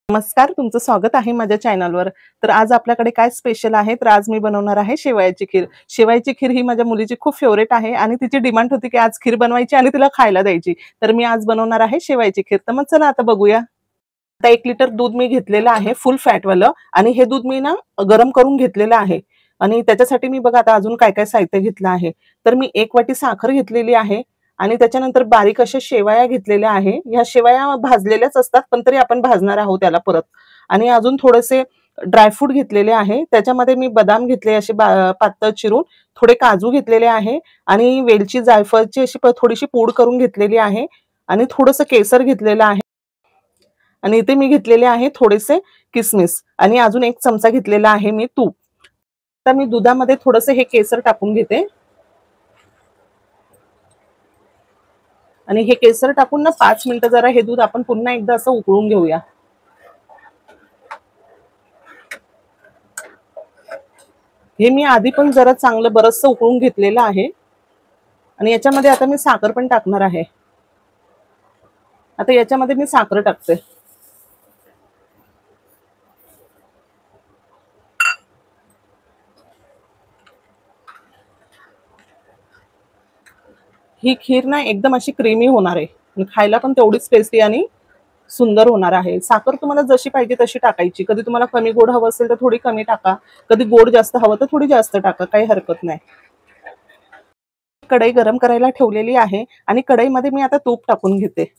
नमस्कार, तुमचं स्वागत आहे माझ्या चॅनलवर। तर आज आपल्याकडे काय स्पेशल आहे, तर आज मी बनवणार आहे शेवयाची खीर। शेवयाची खीर ही माझ्या मुलीची खूप फेवरेट आहे आणि तिची डिमांड होती की आज खीर बनवायची आणि तिला खायला द्यायची। तर मी आज बनवणार आहे शेवयाची खीर। तर मग चला आता बघूया। आता 1 लिटर दूध मी घेतलेलं आहे फुल फॅटवालं आणि हे दूध मी ना गरम करून घेतलेलं आहे। आणि त्याच्यासाठी मी बघा आता अजून काय काय साहित्य घेतलं आहे। तर मी 1 वाटी साखर घेतलेली आहे आणि त्याच्यानंतर बारीक अशा शेवया घेतलेल्या आहे। ह्या शेवया भाजलेल्याच असतात पण तरी आपण भाजणार आहोत त्याला परत। आणि अजून थोडेसे ड्रायफ्रूट घेतलेले आहे। त्याच्यामध्ये मी बदाम घेतले असे पातळ चिरून, थोडे काजू घेतलेले आहे आणि वेलची जायफळची अशी थोडीशी पूड करून घेतलेली आहे आणि थोडंसं केसर घेतलेलं आहे। आणि इथे मी घेतलेले आहे थोडेसे किसमिस आणि अजून 1 चमचा घेतलेला आहे मी तूप। आता मी दुधामध्ये थोडंसं हे केसर टाकून घेते आणि हे केसर टाकून ना 5 मिनिटं जरा हे दूध आपण पुन्हा एकदा असं उकळून घेऊया। हे मी आधी पण जरा चांगलं बरचसं उकळून घेतलेलं आहे आणि याच्यामध्ये आता मी साखर पण टाकणार आहे। आता याच्यामध्ये मी साखर टाकते। ही खीर ना एकदम अशी क्रीमी होणार आहे आणि खायला पण तेवढीच टेस्टी आणि सुंदर होणार आहे। साखर तुम्हाला जशी पाहिजे तशी टाकायची। कधी तुम्हाला कमी गोड हवं असेल तर थोडी कमी टाका, कधी गोड जास्त हवं तर थोडी जास्त टाका, काही हरकत नाही। कढई गरम करायला ठेवलेली आहे आणि कढईमध्ये मी आता तूप टाकून घेते।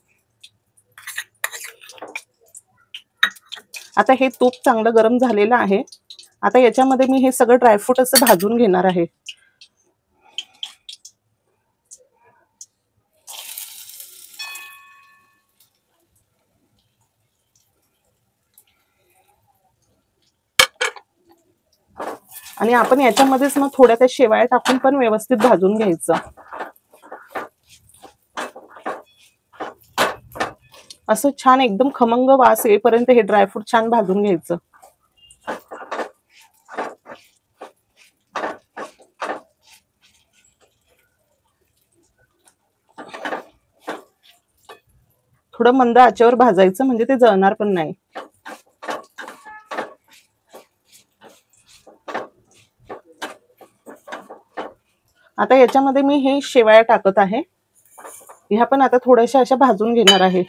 आता हे तूप चांगलं गरम झालेलं आहे। आता याच्यामध्ये मी हे सगळं ड्रायफ्रूट असं भाजून घेणार आहे। आणि आपण याच्यामध्येच मग थोड्या त्या शेवया टाकून पण व्यवस्थित भाजून घ्यायचं। असं छान एकदम खमंग वास येईपर्यंत हे ड्रायफ्रूट छान भाजून घ्यायचं। थोडं मंद आचेवर भाजायचं म्हणजे ते जळणार पण नाही। आता याच्यामध्ये मी हे शेवया टाकत आहे। ह्या पण आता थोड्याशा अशा भाजून घेणार आहे।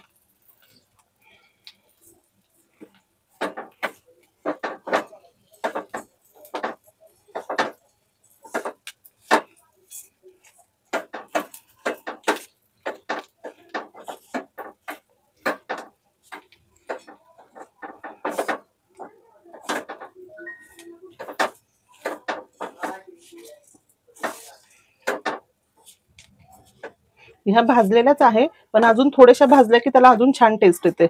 ह्या भाजलेल्याच आहे पण अजून थोड्याशा भाजल्या की त्याला अजून छान टेस्ट येते।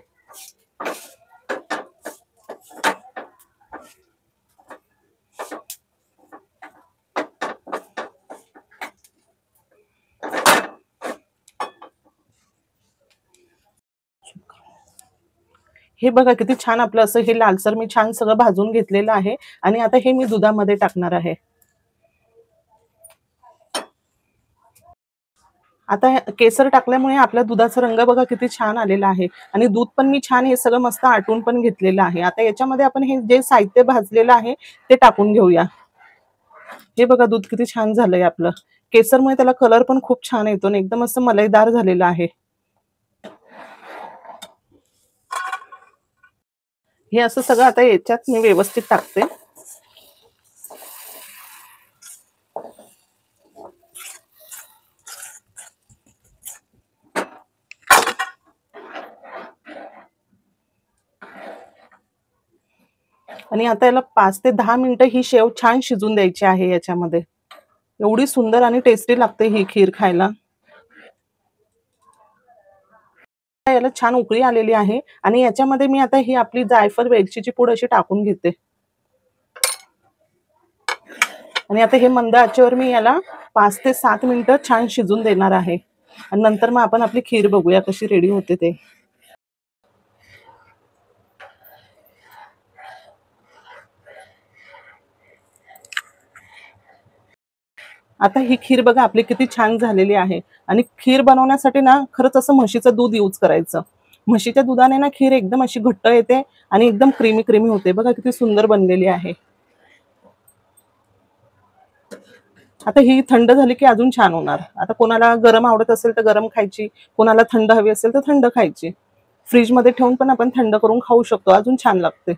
हे बघा किती छान आपलं असं हे लालसर मी छान सगळं भाजून घेतलेलं आहे आणि आता हे मी दुधामध्ये टाकणार आहे। आता केसर टाकल्यामुळे आपल्या दुधाचा रंग बघा किती छान आलेला आहे आणि दूध पण मी छान हे सगळं मस्त आटून पण घेतलेलं आहे। आता याच्यामध्ये आपण हे जे साहित्य भाजलेलं आहे ते टाकून घेऊया। हे बघा दूध किती छान झालंय आपलं। केसरमुळे त्याला कलर पण खूप छान येतो आणि एकदम असं मलाईदार झालेलं आहे। हे असं सगळं आता याच्यात मी व्यवस्थित टाकते। आणि आता याला 5 ते 10 मिनिटं ही शेव छान शिजून द्यायची आहे याच्यामध्ये। एवढी सुंदर आणि टेस्टी लागते ही खीर खायला। याला छान उकळी आलेली आहे आणि याच्यामध्ये मी आता ही आपली जायफळ वेलचीची पूड अशी टाकून घेते। आणि आता हे मंद आचेवर मी याला 5 ते 7 मिनिटं छान शिजून देणार आहे आणि नंतर मग आपण आपली खीर बघूया कशी रेडी होते ते। आता ही खीर बघा आपली किती छान झालेली आहे आणि खीर बनवण्यासाठी ना खरंच असं म्हशीचं दूध यूज करायचं। म्हशीच्या दुधाने ना खीर एकदम अशी घट्ट येते आणि एकदम क्रीमी क्रीमी होते. बघा किती सुंदर बनलेली आहे. आता ही थंड झाली की अजून छान होणार. आता कोणाला गरम आवडत असेल तर गरम खायची, कोणाला थंड हवी असेल तर थंड खायची. फ्रीजमध्ये ठेवून पण आपण थंड करून खाऊ शकतो, अजून छान लागते.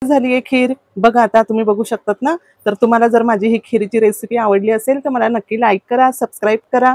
झाली आहे खीर. बघा आता तुम्ही बघू शकतात ना. तर तुम्हाला जर माझी ही खीरची रेसिपी आवडली असेल तर मला नक्की लाईक करा, सबस्क्राईब करा.